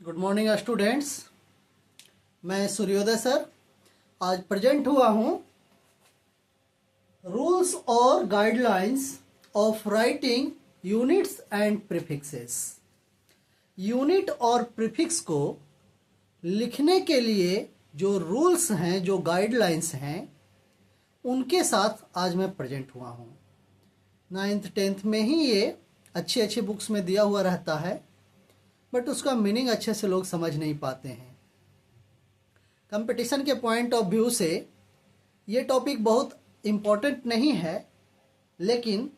Good morning students. मैं सूर्योदय sir आज प्रेजेंट हुआ हूँ रूल्स और guidelines of writing units and prefixes. Unit और प्रीफिक्स को लिखने के लिए जो रूल्स हैं, जो गाइडलाइंस हैं, उनके साथ आज मैं प्रेजेंट हुआ हूँ। 9th 10th में ही ये अच्छी अच्छी बुक्स में दिया हुआ रहता है, बट उसका मीनिंग अच्छे से लोग समझ नहीं पाते हैं। कंपटीशन के पॉइंट ऑफ व्यू से ये टॉपिक बहुत इम्पोर्टेंट नहीं है, लेकिन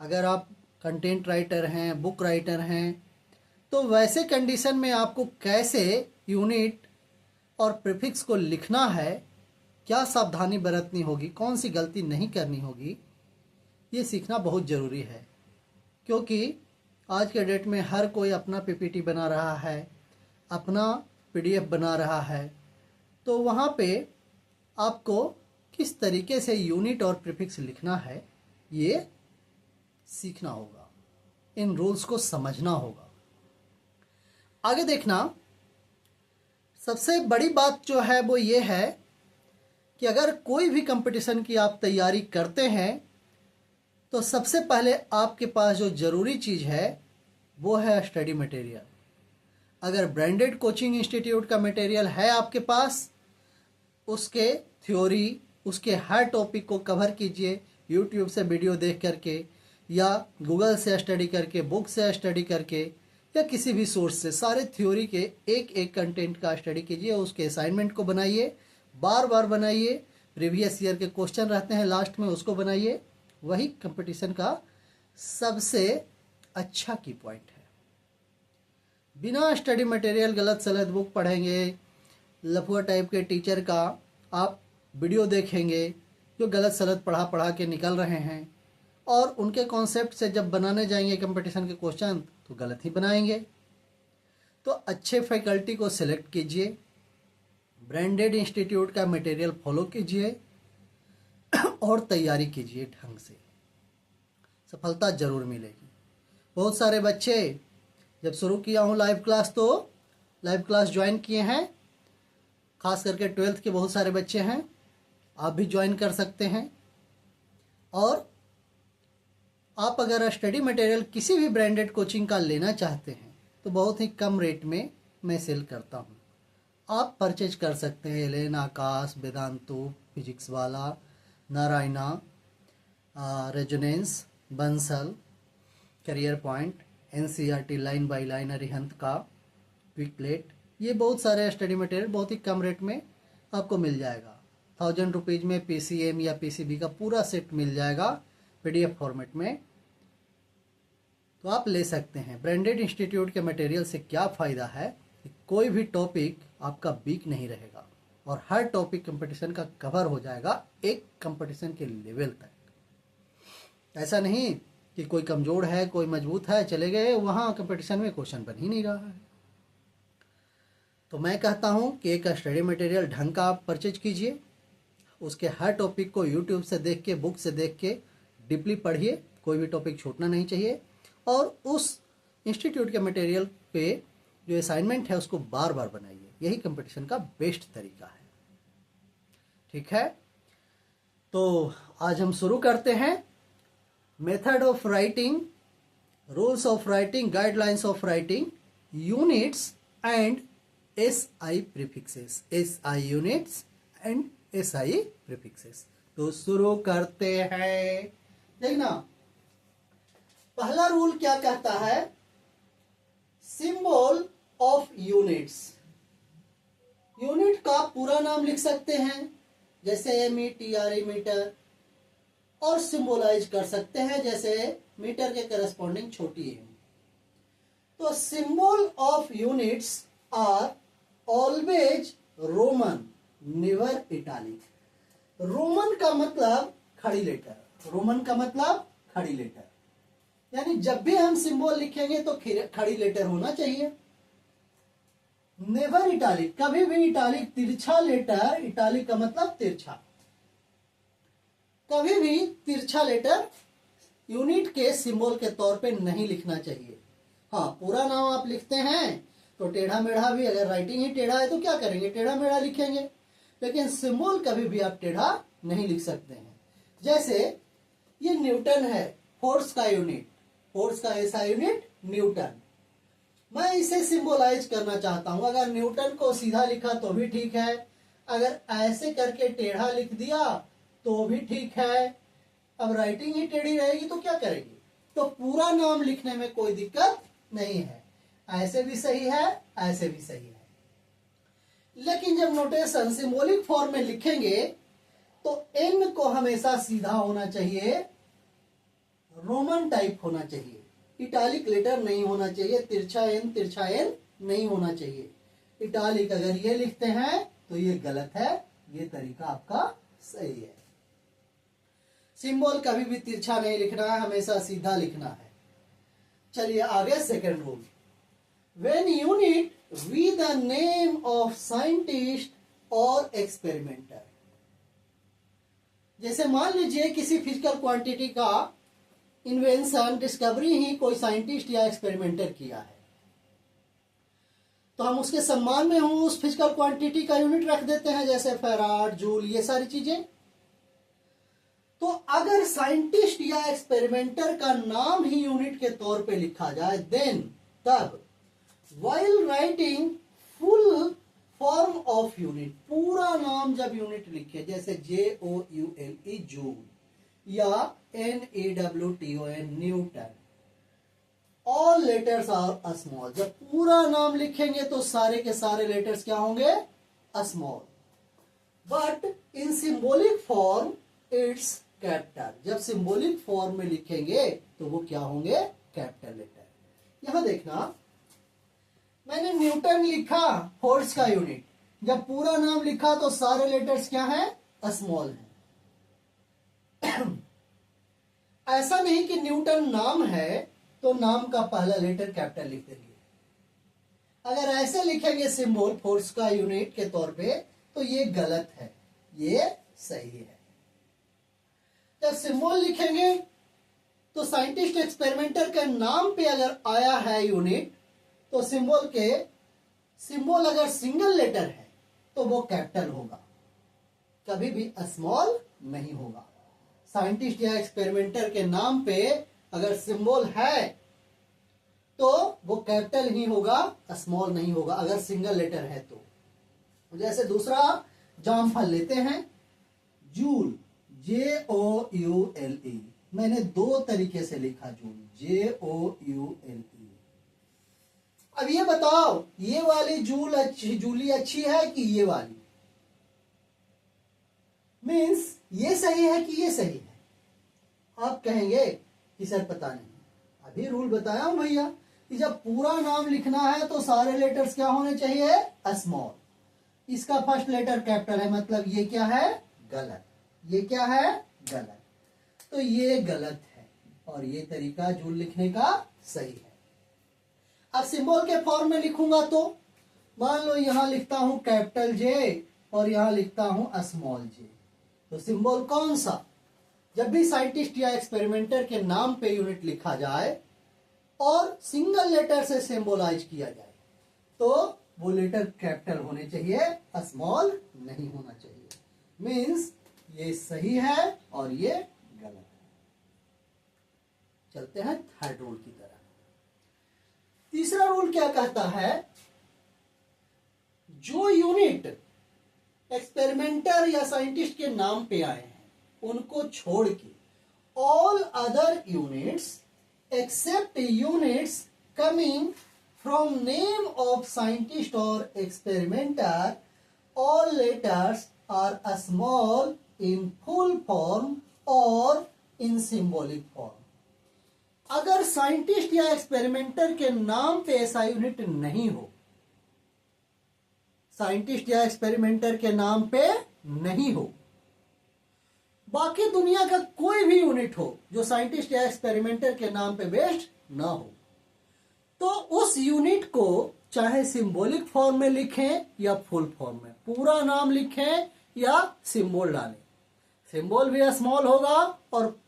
अगर आप कंटेंट राइटर हैं, बुक राइटर हैं, तो वैसे कंडीशन में आपको कैसे यूनिट और प्रीफिक्स को लिखना है, क्या सावधानी बरतनी होगी, कौन सी गलती नहीं करनी होगी, ये सीखना बहुत ज़रूरी है। क्योंकि आज के डेट में हर कोई अपना पीपीटी बना रहा है, अपना पीडीएफ बना रहा है, तो वहाँ पे आपको किस तरीके से यूनिट और प्रीफिक्स लिखना है ये सीखना होगा, इन रूल्स को समझना होगा। आगे देखना, सबसे बड़ी बात जो है वो ये है कि अगर कोई भी कंपटीशन की आप तैयारी करते हैं तो सबसे पहले आपके पास जो ज़रूरी चीज़ है वो है स्टडी मटेरियल। अगर ब्रांडेड कोचिंग इंस्टीट्यूट का मटेरियल है आपके पास, उसके थ्योरी, उसके हर टॉपिक को कवर कीजिए यूट्यूब से वीडियो देख करके, या गूगल से स्टडी करके, बुक से स्टडी करके, या किसी भी सोर्स से सारे थ्योरी के एक एक कंटेंट का स्टडी कीजिए। उसके असाइनमेंट को बनाइए, बार बार बनाइए। प्रीवियस ईयर के क्वेश्चन रहते हैं लास्ट में, उसको बनाइए। वही कंपटीशन का सबसे अच्छा की पॉइंट है। बिना स्टडी मटेरियल गलत सलत बुक पढ़ेंगे, लफुआ टाइप के टीचर का आप वीडियो देखेंगे जो गलत सलत पढ़ा के निकल रहे हैं, और उनके कॉन्सेप्ट से जब बनाने जाएंगे कंपटीशन के क्वेश्चन तो गलत ही बनाएंगे। तो अच्छे फैकल्टी को सिलेक्ट कीजिए, ब्रांडेड इंस्टीट्यूट का मटेरियल फॉलो कीजिए और तैयारी कीजिए ढंग से, सफलता जरूर मिलेगी। बहुत सारे बच्चे, जब शुरू किया हूँ लाइव क्लास, तो लाइव क्लास ज्वाइन किए हैं, खास करके 12th के बहुत सारे बच्चे हैं। आप भी ज्वाइन कर सकते हैं। और आप अगर स्टडी मटेरियल किसी भी ब्रांडेड कोचिंग का लेना चाहते हैं तो बहुत ही कम रेट में मैं सेल करता हूँ। आप परचेज कर सकते हैं एलेन, आकाश, वेदांतु, फिजिक्स वाला, Narayana, resonance, Bansal, career point, NCERT line by line, Arihant का, क्विकलेट, ये बहुत सारे स्टडी मटेरियल बहुत ही कम रेट में आपको मिल जाएगा। 1000 रुपीज़ में पीसीएम या पीसीबी का पूरा सेट मिल जाएगा पीडीएफ फॉर्मेट में, तो आप ले सकते हैं। ब्रांडेड इंस्टीट्यूट के मटेरियल से क्या फ़ायदा है कि कोई भी टॉपिक आपका वीक नहीं रहेगा और हर टॉपिक कंपटीशन का कवर हो जाएगा एक कंपटीशन के लेवल तक। ऐसा नहीं कि कोई कमज़ोर है, कोई मजबूत है, चले गए वहाँ कंपटीशन में क्वेश्चन बन ही नहीं रहा है। तो मैं कहता हूँ कि एक स्टडी मटेरियल ढंग का आप परचेज कीजिए, उसके हर टॉपिक को यूट्यूब से देख के, बुक से देख के डीपली पढ़िए, कोई भी टॉपिक छूटना नहीं चाहिए। और उस इंस्टीट्यूट के मटेरियल पे जो असाइनमेंट है उसको बार बार बनाइए, यही कंपटीशन का बेस्ट तरीका है। ठीक है, तो आज हम शुरू करते हैं। Method of writing, rules of writing, guidelines of writing, units and SI prefixes, SI units and SI prefixes. तो शुरू करते हैं। देखना, पहला रूल क्या कहता है? Symbol of units. यूनिट का पूरा नाम लिख सकते हैं, जैसे METR, मीटर, और सिंबलाइज कर सकते हैं, जैसे मीटर के करस्पॉन्डिंग छोटी एम। तो symbol of units are always roman, never italic. Roman का मतलब खड़ी लेटर, रोमन का मतलब खड़ी लेटर, यानी जब भी हम सिंबल लिखेंगे तो खड़ी लेटर होना चाहिए। नेवर इटालिक, कभी भी इटालिक, तिरछा लेटर, इटालिक का मतलब तिरछा, कभी भी तिरछा लेटर यूनिट के सिंबल के तौर पे नहीं लिखना चाहिए। हाँ, पूरा नाम आप लिखते हैं तो टेढ़ा मेढ़ा भी, अगर राइटिंग ही टेढ़ा है तो क्या करेंगे, टेढ़ा मेढ़ा लिखेंगे। लेकिन सिंबल कभी भी आप टेढ़ा नहीं लिख सकते हैं। जैसे ये न्यूटन है, फोर्स का यूनिट, फोर्स का ऐसा यूनिट न्यूटन। मैं इसे सिंबलाइज करना चाहता हूं। अगर न्यूटन को सीधा लिखा तो भी ठीक है, अगर ऐसे करके टेढ़ा लिख दिया तो भी ठीक है। अब राइटिंग ही टेढ़ी रहेगी तो क्या करेगी, तो पूरा नाम लिखने में कोई दिक्कत नहीं है, ऐसे भी सही है, ऐसे भी सही है। लेकिन जब नोटेशन सिंबॉलिक फॉर्म में लिखेंगे तो एन को हमेशा सीधा होना चाहिए, रोमन टाइप होना चाहिए, इटालिक लेटर नहीं होना चाहिए, तिरछा एन नहीं होना चाहिए। इटालिक अगर ये लिखते हैं तो ये गलत है, ये तरीका आपका सही है। सिंबल कभी भी तिरछा नहीं लिखना है, हमेशा सीधा लिखना है। चलिए आगे second rule, when unit with the name of scientist और एक्सपेरिमेंटर। जैसे मान लीजिए किसी फिजिकल क्वांटिटी का इन्वेंशन, डिस्कवरी ही कोई साइंटिस्ट या एक्सपेरिमेंटर किया है, तो हम उसके सम्मान में हम उस फिजिकल क्वांटिटी का यूनिट रख देते हैं, जैसे फैराड, जूल, ये सारी चीजें। तो अगर साइंटिस्ट या एक्सपेरिमेंटर का नाम ही यूनिट के तौर पे लिखा जाए, देन तब while writing full form of unit, पूरा नाम जब यूनिट लिखे, जैसे JOULE जूल या NEWTON newton, all letters are small. जब पूरा नाम लिखेंगे तो सारे के सारे लेटर्स क्या होंगे, small. But in symbolic form it's capital. जब सिंबॉलिक फॉर्म में लिखेंगे तो वो क्या होंगे, कैपिटल लेटर। यहां देखना, मैंने न्यूटन लिखा, फोर्स का यूनिट। जब पूरा नाम लिखा तो सारे लेटर्स क्या हैं, स्मॉल हैं। ऐसा नहीं कि न्यूटन नाम है तो नाम का पहला लेटर कैपिटल लिख देंगे। अगर ऐसे लिखेंगे सिंबल फोर्स का यूनिट के तौर पे तो ये गलत है, ये सही है। जब सिंबल लिखेंगे तो साइंटिस्ट एक्सपेरिमेंटर के नाम पे अगर आया है यूनिट, तो सिंबल अगर सिंगल लेटर है तो वो कैपिटल होगा, कभी भी स्मॉल नहीं होगा। साइंटिस्ट या एक्सपेरिमेंटर के नाम पे अगर सिंबल है तो वो कैपिटल ही होगा, स्मॉल नहीं होगा, अगर सिंगल लेटर है तो। जैसे दूसरा जामफल लेते हैं, जूल, JOULE। मैंने दो तरीके से लिखा जूल, JOULE। अब ये बताओ, ये वाली जूली अच्छी है कि ये वाली, मीन्स ये सही है कि ये सही है। आप कहेंगे कि सर पता नहीं, अभी रूल बताया हूं भैया कि जब पूरा नाम लिखना है तो सारे लेटर्स क्या होने चाहिए, स्मॉल। इसका फर्स्ट लेटर कैपिटल है, मतलब ये क्या है, गलत। ये क्या है, गलत। तो ये गलत है और ये तरीका जूल लिखने का सही है। अब सिंबल के फॉर्म में लिखूंगा तो मान लो यहां लिखता हूं कैपिटल J और यहां लिखता हूं स्मॉल j, तो सिंबल कौन सा, जब भी साइंटिस्ट या एक्सपेरिमेंटर के नाम पे यूनिट लिखा जाए और सिंगल लेटर से सिंबलाइज किया जाए तो वो लेटर कैपिटल होने चाहिए, स्मॉल नहीं होना चाहिए। मीन्स ये सही है और ये गलत है। चलते हैं थर्ड रूल की तरफ। तीसरा रूल क्या कहता है, जो यूनिट एक्सपेरिमेंटर या साइंटिस्ट के नाम पे आए हैं उनको छोड़ के all other units except units coming from name of scientist और experimenter, all letters are small in full form और इन सिंबॉलिक फॉर्म। अगर साइंटिस्ट या एक्सपेरिमेंटर के नाम पे ऐसा यूनिट नहीं हो, साइंटिस्ट या एक्सपेरिमेंटर के नाम पे नहीं हो, बाकी दुनिया का कोई भी यूनिट हो जो साइंटिस्ट या एक्सपेरिमेंटर के नाम पे बेस्ड ना हो, तो उस यूनिट को चाहे सिंबॉलिक फॉर्म में लिखें या फुल फॉर्म में, पूरा नाम लिखें या सिंबल डालें, सिंबल भी स्मॉल होगा और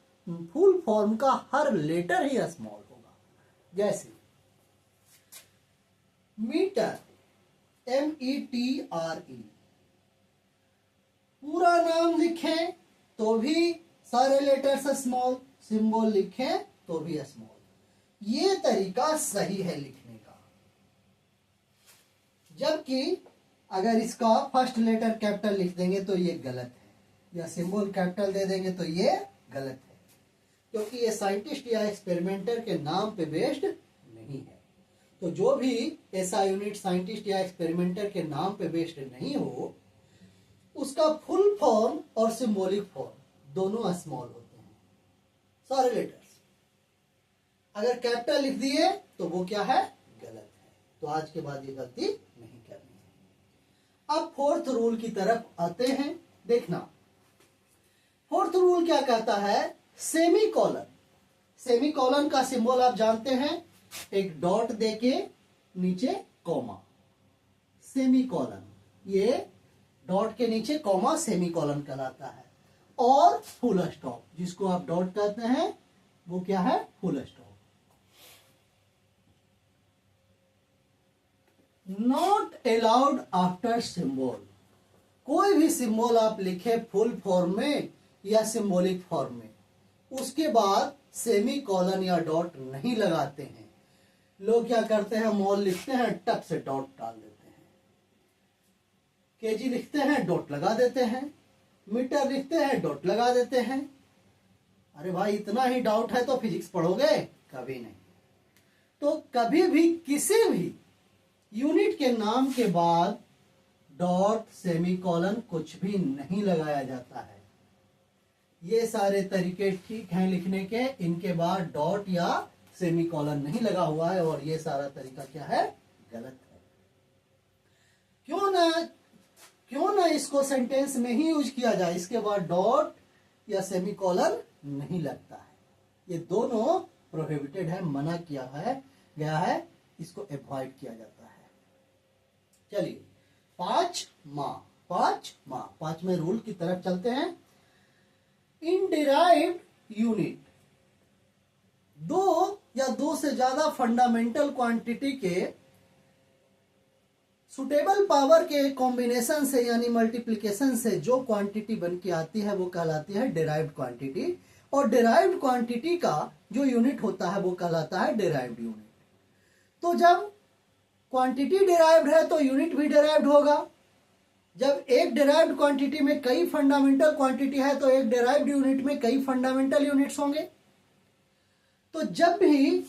फुल फॉर्म का हर लेटर ही स्मॉल होगा। जैसे मीटर, METRE। पूरा नाम लिखें तो भी सारे लेटर्स स्मॉल, सिंबल लिखें तो भी स्मॉल। ये तरीका सही है लिखने का। जबकि अगर इसका फर्स्ट लेटर कैपिटल लिख देंगे तो ये गलत है, या सिंबल कैपिटल दे देंगे तो ये गलत है, क्योंकि ये साइंटिस्ट या एक्सपेरिमेंटर के नाम पे बेस्ड नहीं है। तो जो भी ऐसा यूनिट साइंटिस्ट या एक्सपेरिमेंटर के नाम पे बेस्ड नहीं हो, उसका फुल फॉर्म और सिंबॉलिक फॉर्म दोनों स्मॉल होते हैं, सारे लेटर्स। अगर कैपिटल लिख दिए तो वो क्या है, गलत है। तो आज के बाद ये गलती नहीं करनी है। अब फोर्थ रूल की तरफ आते हैं। देखना, फोर्थ रूल क्या कहता है, सेमी कॉलन। सेमी कॉलन का सिंबल आप जानते हैं, एक डॉट देके नीचे कॉमा, सेमी कॉलन। ये डॉट के नीचे कॉमा सेमी कॉलन कहलाता है। और फुल स्टॉप, जिसको आप डॉट कहते हैं वो क्या है, full stop. Not allowed after symbol. कोई भी सिंबल आप लिखे फुल फॉर्म में या सिंबॉलिक फॉर्म में, उसके बाद सेमी कॉलन या डॉट नहीं लगाते हैं। लोग क्या करते हैं, मॉल लिखते हैं, टप से डॉट डाल देते हैं। केजी लिखते हैं, डॉट लगा देते हैं। मीटर लिखते हैं, डॉट लगा देते हैं। अरे भाई, इतना ही डाउट है तो फिजिक्स पढ़ोगे? कभी नहीं। तो कभी भी किसी भी यूनिट के नाम के बाद डॉट, सेमी कॉलन कुछ भी नहीं लगाया जाता है। ये सारे तरीके ठीक हैं लिखने के, इनके बाद डॉट या सेमी कॉलन नहीं लगा हुआ है, और ये सारा तरीका क्या है, गलत है। क्यों ना इसको सेंटेंस में ही यूज किया जाए, इसके बाद डॉट या सेमी कॉलन नहीं लगता है। ये दोनों प्रोहिबिटेड है, मना किया है गया है, इसको अवॉइड किया जाता है। चलिए, पांचवें रूल की तरफ चलते हैं। इन डिराइव्ड यूनिट, दो या दो से ज्यादा फंडामेंटल क्वांटिटी के सुटेबल पावर के कॉम्बिनेशन से यानी मल्टीप्लिकेशन से जो क्वांटिटी बन के आती है वो कहलाती है डिराइव्ड क्वांटिटी। और डिराइव्ड क्वांटिटी का जो यूनिट होता है वो कहलाता है डिराइव्ड यूनिट। तो जब क्वांटिटी डिराइव्ड है तो यूनिट भी डिराइव्ड होगा। जब एक डिराइव्ड क्वांटिटी में कई फंडामेंटल क्वांटिटी है तो एक डिराइव्ड यूनिट में कई फंडामेंटल यूनिट्स होंगे। तो जब भी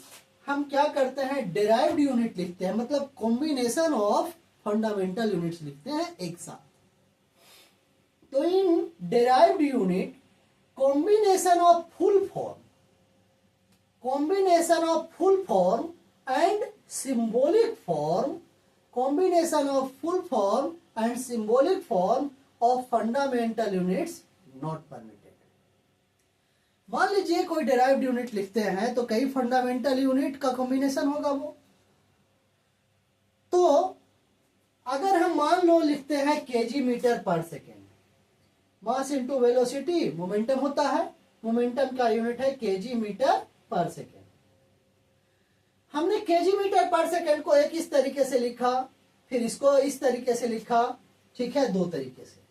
हम क्या करते हैं, डिराइव्ड यूनिट लिखते हैं, मतलब कॉम्बिनेशन ऑफ फंडामेंटल यूनिट्स लिखते हैं एक साथ। तो in derived unit combination of full form and symbolic form, combination of full form and symbolic form of fundamental units not permitted। मान लीजिए कोई डिराइव्ड यूनिट लिखते हैं तो कई फंडामेंटल यूनिट का कॉम्बिनेशन होगा वो। तो अगर हम मान लो लिखते हैं केजी मीटर पर second, mass into velocity momentum होता है, मोमेंटम का यूनिट है केजी मीटर पर सेकेंड। हमने केजी मीटर पर सेकेंड को एक इस तरीके से लिखा, फिर इसको इस तरीके से लिखा, ठीक है, दो तरीके से।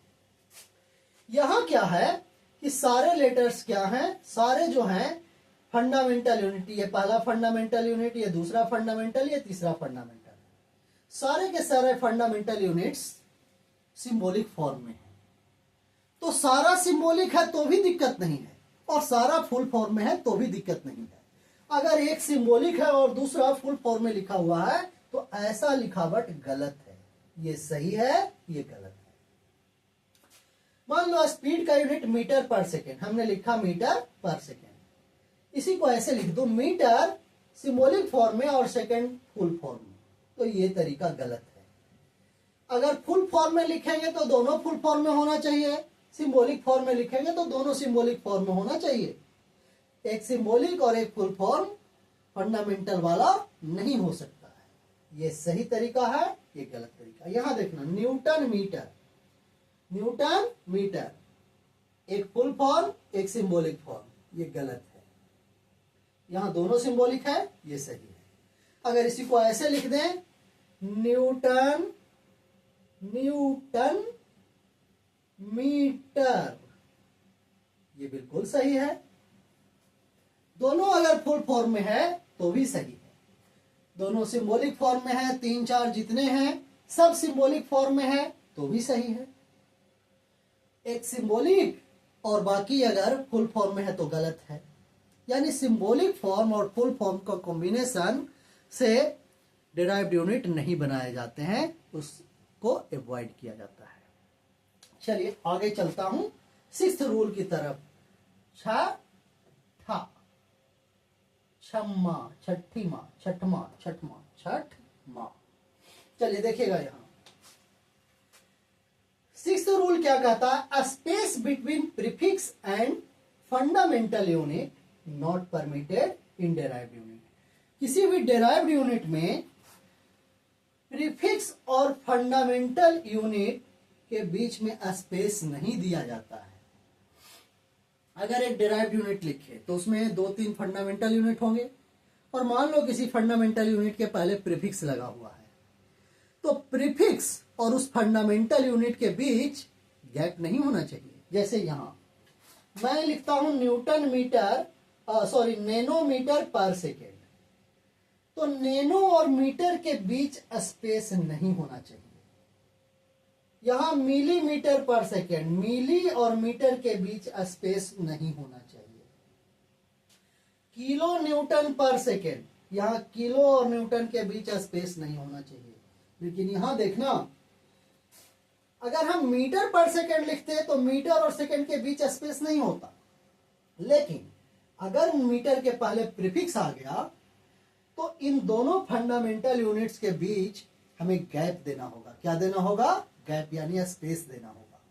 यहां क्या है कि सारे लेटर्स क्या हैं, सारे जो हैं फंडामेंटल यूनिट, ये पहला फंडामेंटल यूनिट, ये दूसरा फंडामेंटल, ये तीसरा फंडामेंटल, सारे के सारे फंडामेंटल यूनिट्स सिंबॉलिक फॉर्म में है। तो सारा सिंबॉलिक है तो भी दिक्कत नहीं है, और सारा फुल फॉर्म में है तो भी दिक्कत नहीं है। अगर एक सिंबॉलिक है और दूसरा फुल फॉर्म में लिखा हुआ है तो ऐसा लिखावट गलत है। ये सही है, ये गलत है। मान लो स्पीड का यूनिट मीटर पर सेकेंड, हमने लिखा मीटर पर सेकेंड, इसी को ऐसे लिख दो, मीटर सिंबॉलिक फॉर्म में और सेकेंड फुल फॉर्म में, तो ये तरीका गलत है। अगर फुल फॉर्म में लिखेंगे तो दोनों फुल फॉर्म में होना चाहिए, सिंबॉलिक फॉर्म में लिखेंगे तो दोनों सिंबॉलिक फॉर्म में होना चाहिए। एक सिंबॉलिक और एक फुल फॉर्म फंडामेंटल वाला नहीं हो सकता है। ये सही तरीका है, ये गलत तरीका। यहां देखना, न्यूटन मीटर, एक फुल फॉर्म एक सिंबॉलिक फॉर्म, ये गलत है। यहां दोनों सिंबॉलिक है, ये सही है। अगर इसी को ऐसे लिख दें, न्यूटन न्यूटन मीटर, ये बिल्कुल सही है। दोनों अगर फुल फॉर्म में है तो भी सही है। दोनों सिंबॉलिक फॉर्म में है, 3 4 जितने हैं सब सिंबॉलिक फॉर्म में है तो भी सही है। एक सिंबॉलिक और बाकी अगर फुल फॉर्म में है तो गलत है। यानी सिंबॉलिक फॉर्म और फुल फॉर्म का कॉम्बिनेशन से डिराइव्ड यूनिट नहीं बनाए जाते हैं, उसको अवॉइड किया जाता है। चलिए आगे चलता हूं 6th रूल की तरफ। छठा, छम्मा, छठी माँ, छठमा, छठमा, छठ माँ। चलिए देखिएगा यहां 6th रूल क्या कहता है, a space between prefix and fundamental unit not permitted in derived unit. किसी भी डेराइव्ड यूनिट में प्रीफिक्स और फंडामेंटल यूनिट के बीच में स्पेस नहीं दिया जाता है। अगर एक डेराइव्ड यूनिट लिखे तो उसमें 2-3 फंडामेंटल यूनिट होंगे और मान लो किसी फंडामेंटल यूनिट के पहले प्रीफिक्स लगा हुआ है, तो प्रीफिक्स और उस फंडामेंटल यूनिट के बीच गैप नहीं होना चाहिए। जैसे यहां मैं लिखता हूं न्यूटन मीटर नैनोमीटर पर सेकेंड, तो नैनो और मीटर के बीच स्पेस नहीं होना चाहिए। यहां मिलीमीटर पर सेकेंड, मिली और मीटर के बीच स्पेस नहीं होना चाहिए। किलो न्यूटन पर सेकेंड, यहां किलो और न्यूटन के बीच स्पेस नहीं होना चाहिए। लेकिन यहां देखना, अगर हम मीटर पर सेकेंड लिखते हैं तो मीटर और सेकेंड के बीच स्पेस नहीं होता। लेकिन अगर मीटर के पहले प्रीफिक्स आ गया तो इन दोनों फंडामेंटल यूनिट्स के बीच हमें गैप देना होगा। क्या देना होगा? गैप, यानी स्पेस देना होगा।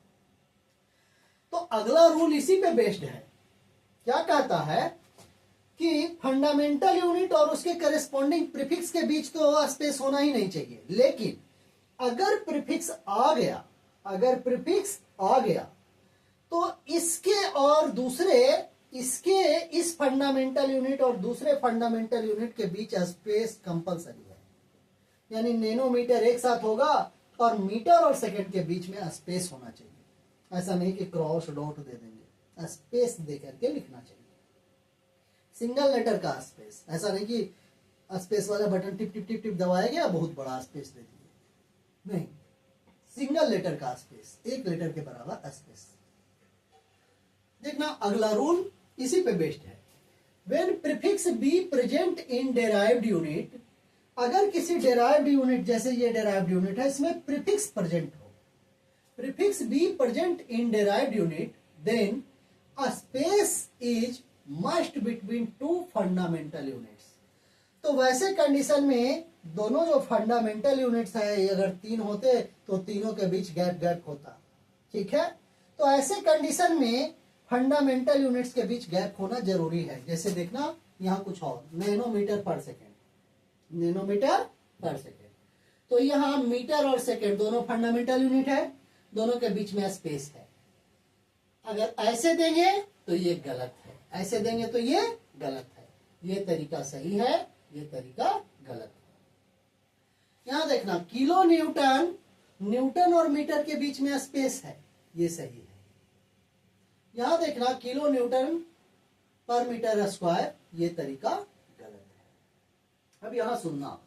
तो अगला रूल इसी पे बेस्ड है। क्या कहता है कि फंडामेंटल यूनिट और उसके करेस्पॉन्डिंग प्रीफिक्स के बीच तो स्पेस होना ही नहीं चाहिए। लेकिन अगर प्रीफिक्स आ गया तो इस फंडामेंटल यूनिट और दूसरे फंडामेंटल यूनिट के बीच स्पेस कंपलसरी है। यानी नैनोमीटर एक साथ होगा और मीटर और सेकंड के बीच में स्पेस होना चाहिए। ऐसा नहीं कि क्रॉस डॉट दे देंगे, स्पेस दे करके लिखना चाहिए। सिंगल लेटर का स्पेस, ऐसा नहीं कि स्पेस वाला button tip tip tip tip दबाया गया बहुत बड़ा स्पेस दे दिए, नहीं, सिंगल लेटर का स्पेस, एक लेटर के बराबर स्पेस। देखना अगला रूल इसी पे बेस्ड है। When prefix be present in derived unit, अगर किसी derived unit, जैसे ये derived unit है, इसमें prefix present हो, prefix be present in derived unit, then a space is must between two fundamental units। तो वैसे कंडीशन में दोनों जो फंडामेंटल यूनिट्स है, अगर 3 होते तो तीनों के बीच गैप होता। ठीक है, तो ऐसे कंडीशन में फंडामेंटल यूनिट्स के बीच गैप होना जरूरी है। जैसे देखना यहाँ कुछ और, नैनोमीटर पर सेकेंड, तो यहाँ मीटर और सेकेंड दोनों फंडामेंटल यूनिट है, दोनों के बीच में स्पेस है। अगर ऐसे देंगे तो ये गलत है, ऐसे देंगे तो ये गलत है। ये तरीका सही है, ये तरीका गलत है। यहां देखना किलो न्यूटन और मीटर के बीच में स्पेस है, ये सही है। यहां देखना किलो न्यूटन पर मीटर स्क्वायर, ये तरीका गलत है। अब यहां सुनना,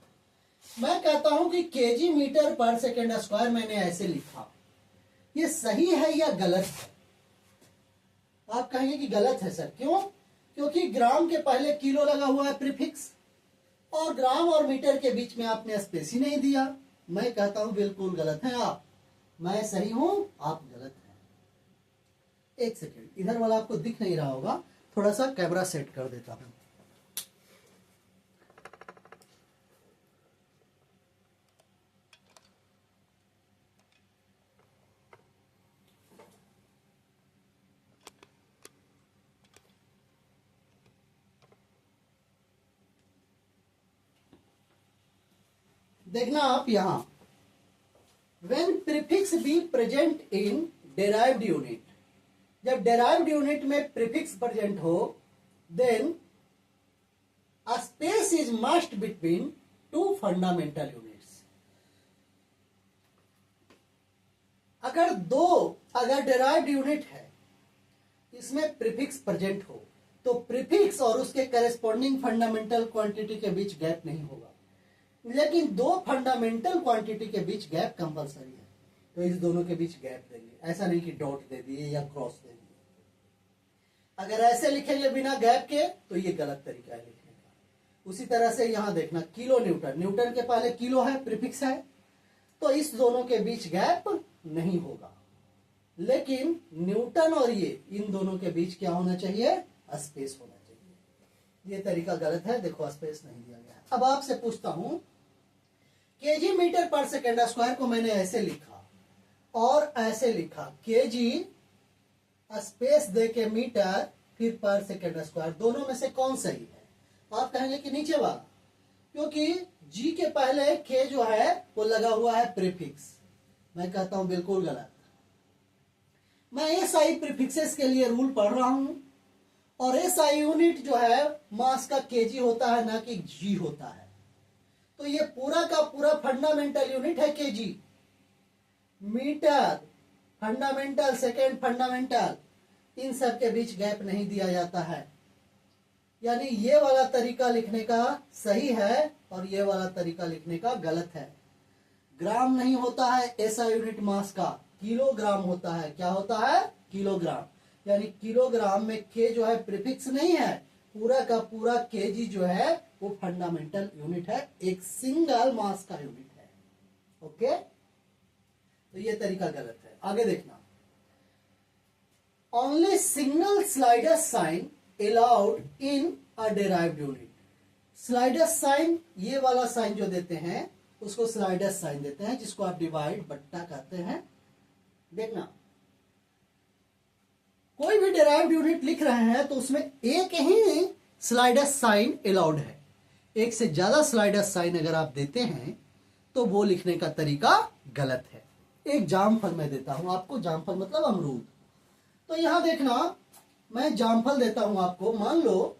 मैं कहता हूं कि केजी मीटर पर सेकेंड स्क्वायर मैंने ऐसे लिखा, ये सही है या गलत है? आप कहेंगे कि गलत है सर, क्यों? क्योंकि ग्राम के पहले किलो लगा हुआ है प्रीफिक्स, और ग्राम और मीटर के बीच में आपने स्पेस ही नहीं दिया। मैं कहता हूं बिल्कुल गलत है आप, मैं सही हूं, आप गलत हैं। एक सेकेंड, इधर वाला आपको दिख नहीं रहा होगा, थोड़ा सा कैमरा सेट कर देता हूं। देखना आप यहां, when prefix be present in derived unit, जब derived unit में prefix present हो, then a space is must between two fundamental units। अगर डिराइव्ड यूनिट है इसमें प्रीफिक्स प्रेजेंट हो तो प्रीफिक्स और उसके करेस्पॉन्डिंग फंडामेंटल क्वांटिटी के बीच गैप नहीं होगा, लेकिन दो फंडामेंटल क्वांटिटी के बीच गैप कंपलसरी है, तो इस दोनों के बीच गैप देंगे। ऐसा नहीं कि डॉट दे दिए या क्रॉस दे दिए। अगर ऐसे लिखेंगे बिना गैप के तो ये गलत तरीका है लिखने का। उसी तरह से यहां देखना, किलो न्यूटन, न्यूटन के पहले किलो है, प्रीफिक्स है, तो इस दोनों के बीच गैप नहीं होगा, लेकिन न्यूटन और ये इन दोनों के बीच क्या होना चाहिए, स्पेस होना चाहिए। ये तरीका गलत है, देखो स्पेस नहीं दिया गया है। अब आपसे पूछता हूं, केजी मीटर पर सेकेंड स्क्वायर को मैंने ऐसे लिखा और ऐसे लिखा, केजी स्पेस दे के मीटर फिर पर सेकेंड स्क्वायर, दोनों में से कौन सही है? आप कहेंगे कि नीचे वाला, क्योंकि जी के पहले के जो है वो लगा हुआ है प्रीफिक्स। मैं कहता हूं बिल्कुल गलत। मैं एसआई प्रीफिक्सेस के लिए रूल पढ़ रहा हूं, और एसआई यूनिट जो है मास का केजी होता है, ना कि जी होता है। तो ये पूरा का पूरा फंडामेंटल यूनिट है kg. Metre, fundamental, second fundamental, इन सब के बीच गैप नहीं दिया जाता है। यानी ये वाला तरीका लिखने का सही है और ये वाला तरीका लिखने का गलत है। ग्राम नहीं होता है एसआई यूनिट मास का, किलोग्राम होता है। क्या होता है? किलोग्राम। यानी किलोग्राम में के जो है प्रीफिक्स नहीं है, पूरा का पूरा केजी जो है वो फंडामेंटल यूनिट है, एक सिंगल मास का यूनिट है। ओके, तो ये तरीका गलत है। आगे देखना, only single slider sign allowed in a derived unit. Slider sign, ये वाला साइन जो देते हैं उसको स्लाइडर साइन देते हैं, जिसको आप डिवाइड बट्टा कहते हैं। देखना, कोई भी डेराइव्ड यूनिट लिख रहे हैं तो उसमें एक ही स्लाइडर साइन अलाउड है। एक से ज्यादा स्लाइडर साइन अगर आप देते हैं तो वो लिखने का तरीका गलत है। एक जामफल मैं देता हूं आपको, जामफल मतलब अमरूद। तो यहां देखना, मैं जामफल देता हूं आपको। मान लो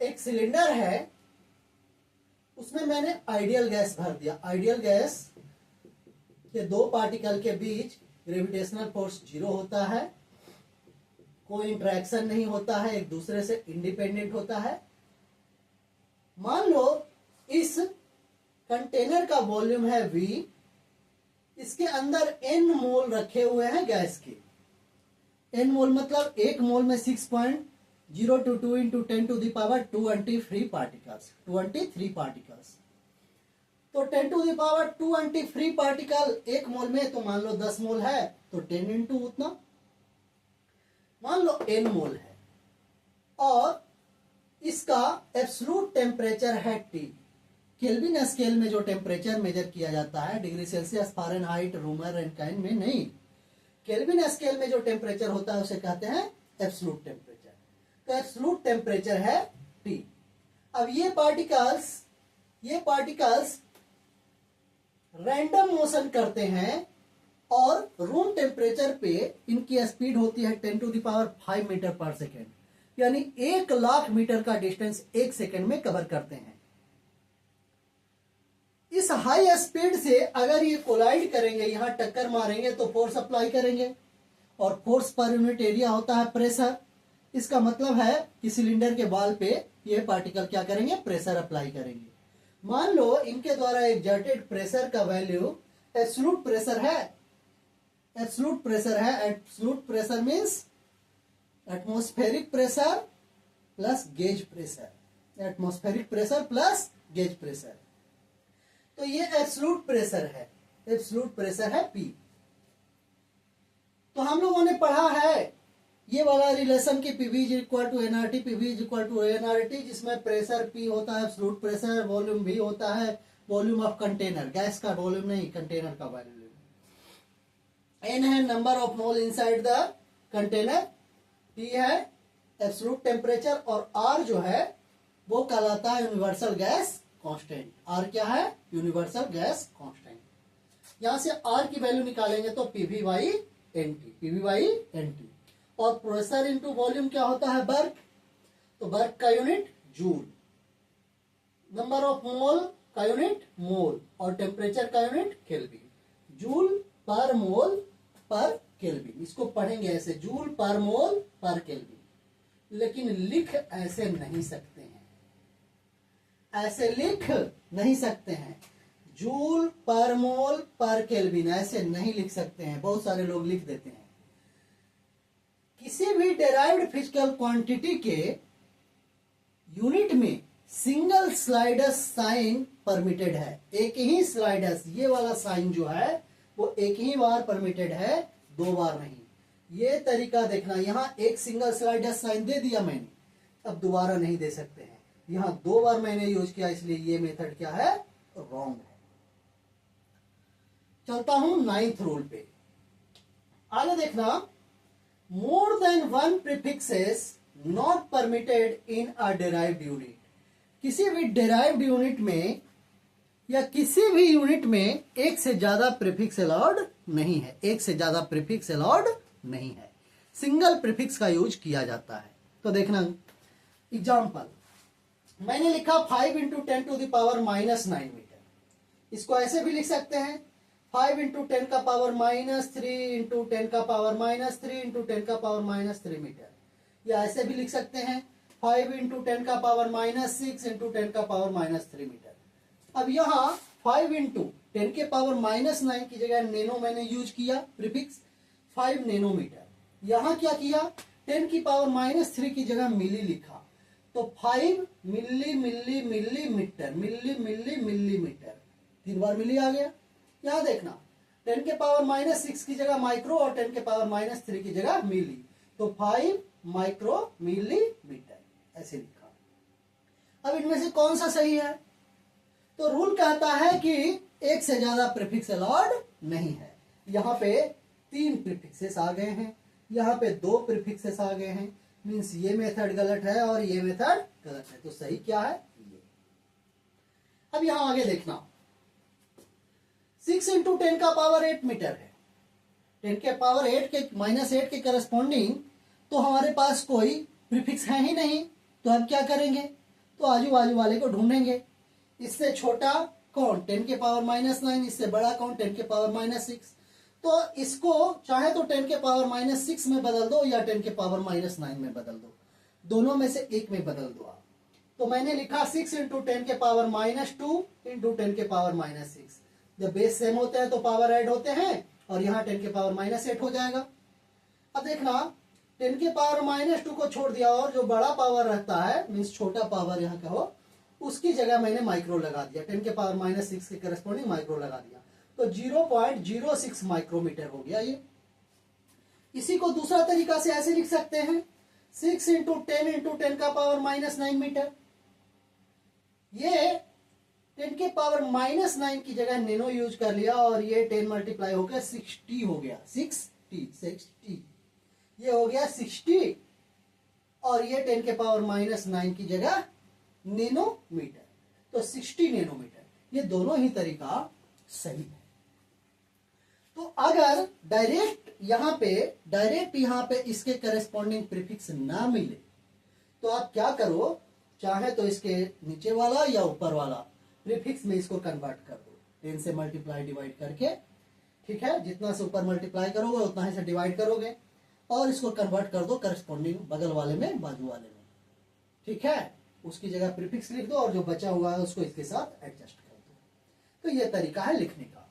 एक सिलेंडर है, उसमें मैंने आइडियल गैस भर दिया। आइडियल गैस के दो पार्टिकल के बीच ग्रेविटेशनल फोर्स 0 होता है, कोई इंटरेक्शन नहीं होता है, एक दूसरे से इंडिपेंडेंट होता है। मान लो इस कंटेनर का वॉल्यूम है V, इसके अंदर n मोल रखे हुए हैं गैस के। n मोल मतलब एक मोल में 6.022 into 10 to the power 23 particles, 23 particles. तो 10 टू द पावर 23 पार्टिकल एक मोल में, तो मान लो 10 मोल है तो 10 इंटू उतना, मान लो n मोल है। और इसका एब्सोल्यूट टेम्परेचर है T। केल्विन स्केल में जो टेम्परेचर मेजर किया जाता है, degree Celsius, Fahrenheit, rumour, Rankine में नहीं, केल्विन स्केल में जो टेम्परेचर होता है उसे कहते हैं एब्सोल्यूट टेम्परेचर। तो एब्सोल्यूट टेम्परेचर है T। अब ये पार्टिकल्स रैंडम मोशन करते हैं और रूम टेम्परेचर पे इनकी स्पीड होती है 10 टू द पावर 5 मीटर पर सेकेंड, यानी 1,00,000 मीटर का डिस्टेंस एक सेकेंड में कवर करते हैं। इस हाई स्पीड से अगर ये कोलाइड करेंगे, यहां टक्कर मारेंगे, तो फोर्स अप्लाई करेंगे, और फोर्स पर यूनिट एरिया होता है प्रेशर। इसका मतलब है कि सिलेंडर के वाल पे ये पार्टिकल क्या करेंगे, प्रेशर अप्लाई करेंगे। मान लो इनके द्वारा एग्जर्टेड प्रेशर का वैल्यू एब्सोल्यूट प्रेशर है। Absolute pressure means atmospheric pressure plus gauge pressure, atmospheric pressure plus gauge pressure. तो ये एब्सोल्यूट प्रेशर है, एब्सोल्यूट प्रेशर है P। तो हम लोगों ने पढ़ा है ये वाला रिलेशन की PV is equal to NRT, PV is equal to NRT, जिसमें प्रेशर P होता है, एब्सोल्यूट प्रेशर, वॉल्यूम V होता है, वॉल्यूम ऑफ कंटेनर, गैस का वॉल्यूम नहीं, कंटेनर का वॉल्यूम। N है number of mole inside the container, T है एब्सोल्यूट टेम्परेचर, और R जो है वो कहलाता है यूनिवर्सल गैस कांस्टेंट। R क्या है? Universal gas constant. यहां से R की वैल्यू निकालेंगे तो PV/NT। और प्रेशर इंटू वॉल्यूम क्या होता है? वर्क। तो वर्क का यूनिट जूल, नंबर ऑफ मोल का यूनिट मोल, और टेम्परेचर का यूनिट केल्विन। जूल पर मोल पर केल्विन। इसको पढ़ेंगे ऐसे, जूल पर मोल पर केल्विन। लेकिन लिख ऐसे नहीं सकते हैं, ऐसे लिख नहीं सकते हैं। जूल पर मोल पर केल्विन ऐसे नहीं लिख सकते हैं, बहुत सारे लोग लिख देते हैं। किसी भी डेराइव्ड फिजिकल क्वांटिटी के यूनिट में सिंगल स्लाइडस साइन परमिटेड है। एक ही स्लाइडस, ये वाला साइन जो है वो एक ही बार परमिटेड है, 2 बार नहीं। ये तरीका देखना, यहां एक सिंगल स्लाइडस साइन दे दिया मैंने, अब दोबारा नहीं दे सकते हैं। यहां 2 बार मैंने यूज किया, इसलिए ये मेथड क्या है, रॉन्ग है। चलता हूं 9th रूल पे। आगे देखना, more than 1 prefixes not permitted in a derived unit. किसी भी डेराइव्ड यूनिट में या किसी भी यूनिट में एक से ज्यादा प्रीफिक्स अलाउड नहीं है, एक से ज्यादा प्रीफिक्स अलाउड नहीं है, सिंगल प्रीफिक्स का यूज किया जाता है। तो देखना एग्जांपल, मैंने लिखा 5 into 10 to the power -9 metre. इसको ऐसे भी लिख सकते हैं, 5 इंटू 10 का पावर -3 इंटू 10 का पावर -3 इंटू 10 का पावर -3 मीटर। या ऐसे भी लिख सकते हैं 5 इंटू 10 का पावर -6 इंटू 10 का पावर -3 मीटर। अब यहाँ 5 इंटू 10 के पावर -9 की जगह नैनो मैंने यूज किया प्रीफिक्स, 5 नैनोमीटर। यहाँ क्या किया, 10 की पावर -3 की जगह मिली लिखा, तो 5 मिली मिली मिलीमीटर, मिली मिली मिलीमीटर, 3 बार मिली आ गया। यहाँ देखना 10 के पावर -6 की जगह माइक्रो और 10 के पावर -3 की जगह मिली, तो 5 माइक्रो मिलीमीटर ऐसे लिखा। अब इनमें से कौन सा सही है, तो रूल कहता है कि एक से ज्यादा प्रीफिक्स अलाउड नहीं है। यहाँ पे 3 प्रीफिक्सेस आ गए हैं, यहाँ पे 2 प्रीफिक्सेस आ गए हैं, मीन्स ये मेथड गलत है और ये मेथड गलत है। तो सही क्या है, ये। अब यहाँ आगे देखना, 6 इंटू 10 का पावर 8 मीटर है। 10 के पावर 8 के -8 के करस्पॉन्डिंग तो हमारे पास कोई प्रीफिक्स है ही नहीं, तो हम क्या करेंगे, तो आजू बाजू वाले को ढूंढेंगे। इससे छोटा कौन, 10 के पावर -9, इससे बड़ा कौन, 10 के पावर -6। तो इसको चाहे तो 10 के पावर -6 में बदल दो या 10 के पावर -9 में बदल दो, दोनों में से एक में बदल दो आप। तो मैंने लिखा 6 इंटू 10 के पावर -2 इंटू 10 के पावर -6। जब बेस सेम होते हैं तो पावर ऐड होते हैं, और यहाँ 10 के पावर -8 हो जाएगा। अब देखना 10 के पावर -2 को छोड़ दिया, और जो बड़ा पावर रहता है मीन्स छोटा पावर यहाँ का हो, उसकी जगह मैंने माइक्रो लगा दिया, 10 के पावर -6 के करस्पॉन्डिंग माइक्रो लगा दिया, तो 0.06 माइक्रोमीटर हो गया ये। इसी को दूसरा तरीका से ऐसे लिख सकते हैं, 6 इंटू 10 इंटू 10 का पावर -9 मीटर। ये 10 के पावर -9 की जगह नैनो यूज कर लिया, और ये 10 मल्टीप्लाई होकर 60 हो गया, 60 ये हो गया 60, और ये 10 के पावर -9 की जगह नैनोमीटर, तो 60 नैनोमीटर। ये दोनों ही तरीका सही है। तो अगर डायरेक्ट यहाँ पे इसके करस्पॉन्डिंग प्रीफिक्स ना मिले, तो आप क्या करो, चाहे तो इसके नीचे वाला या ऊपर वाला प्रीफिक्स में इसको कन्वर्ट कर दो, 10 से मल्टीप्लाई डिवाइड करके, ठीक है, जितना से ऊपर मल्टीप्लाई करोगे उतना ही से डिवाइड करोगे, और इसको कन्वर्ट कर दो करस्पॉन्डिंग बगल वाले में, बाजू वाले में, ठीक है। उसकी जगह प्रीफिक्स लिख दो, और जो बचा हुआ है उसको इसके साथ एडजस्ट कर दो। तो ये तरीका है लिखने का।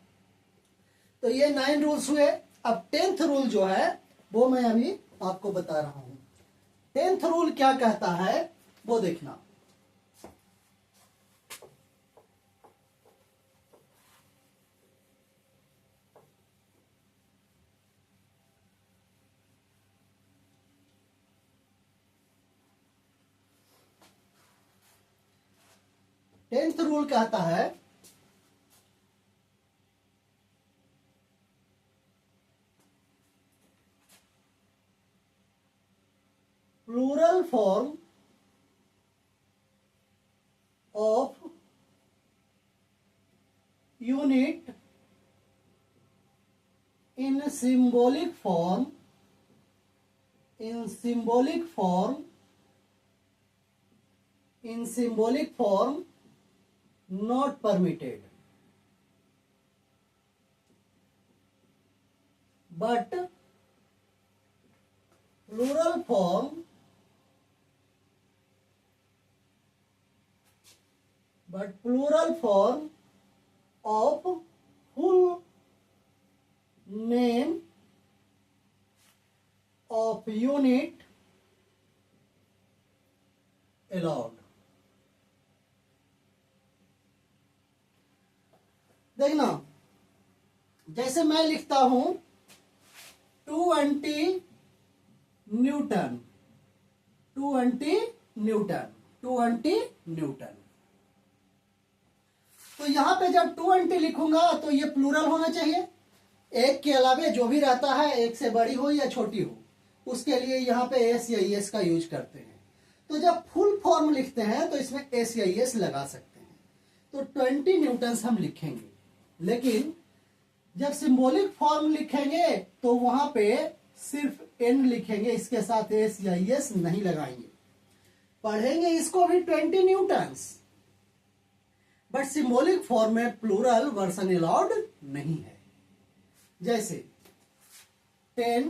तो ये 9 रूल्स हुए। अब 10th रूल जो है वो मैं अभी आपको बता रहा हूं। 10th रूल क्या कहता है वो देखना, टेंथ रूल कहता है plural form of unit in symbolic form not permitted. but plural form of full name of unit allowed. देखना, जैसे मैं लिखता हूं 220 न्यूटन, 220 न्यूटन, 220 न्यूटन। तो यहां पे जब 220 लिखूंगा तो ये प्लूरल होना चाहिए। एक के अलावे जो भी रहता है, एक से बड़ी हो या छोटी हो, उसके लिए यहाँ पे एस या एस का यूज करते हैं। तो जब फुल फॉर्म लिखते हैं तो इसमें एस या एस लगा सकते हैं। तो 20 न्यूटन्स हम लिखेंगे, लेकिन जब सिंबॉलिक फॉर्म लिखेंगे तो वहां पे सिर्फ एन लिखेंगे, इसके साथ एस या एस नहीं लगाएंगे। पढ़ेंगे इसको भी 20 न्यूटन्स, बट सिंबॉलिक फॉर्म में प्लूरल वर्सन अलाउड नहीं है। जैसे 10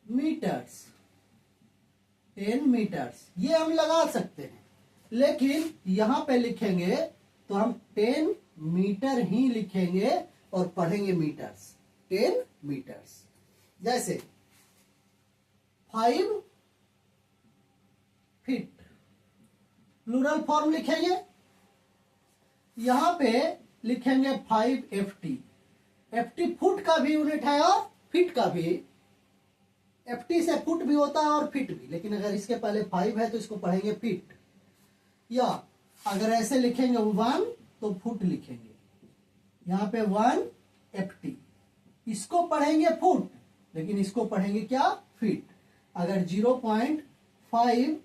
मीटर्स, 10 मीटर्स ये हम लगा सकते हैं, लेकिन यहां पे लिखेंगे तो हम 10 मीटर ही लिखेंगे और पढ़ेंगे मीटर्स, 10 मीटर्स। जैसे 5 फीट, प्लूरल फॉर्म लिखेंगे, यहां पे लिखेंगे 5 FT। FT फुट का भी यूनिट है और फीट का भी। FT से फुट भी होता है और फीट भी, लेकिन अगर इसके पहले 5 है तो इसको पढ़ेंगे फीट। या अगर ऐसे लिखेंगे 1 तो फुट लिखेंगे, यहां पे 1 FT, इसको पढ़ेंगे फुट, लेकिन इसको पढ़ेंगे क्या, फीट। अगर 0.5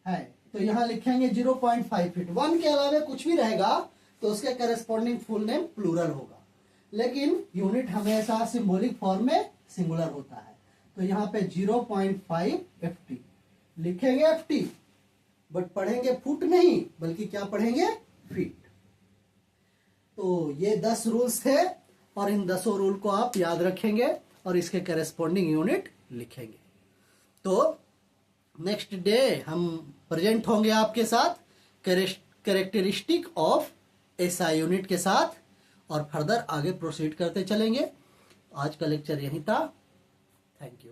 है तो यहां लिखेंगे 0.5 फीट। 1 के अलावे कुछ भी रहेगा तो उसके करस्पॉन्डिंग फुल नेम प्लूरल होगा, लेकिन यूनिट हमेशा सिंबॉलिक फॉर्म में सिंगुलर होता है। तो यहां पे 0.5 FT लिखेंगे, FT, बट पढ़ेंगे फुट नहीं, बल्कि क्या पढ़ेंगे, फीट। तो ये 10 रूल्स थे और इन 10 रूल को आप याद रखेंगे और इसके करस्पॉन्डिंग यूनिट लिखेंगे। तो नेक्स्ट डे हम प्रेजेंट होंगे आपके साथ कैरेक्टरिस्टिक ऑफ एसआई यूनिट के साथ और फर्दर आगे प्रोसीड करते चलेंगे। आज का लेक्चर यहीं था। Thank you.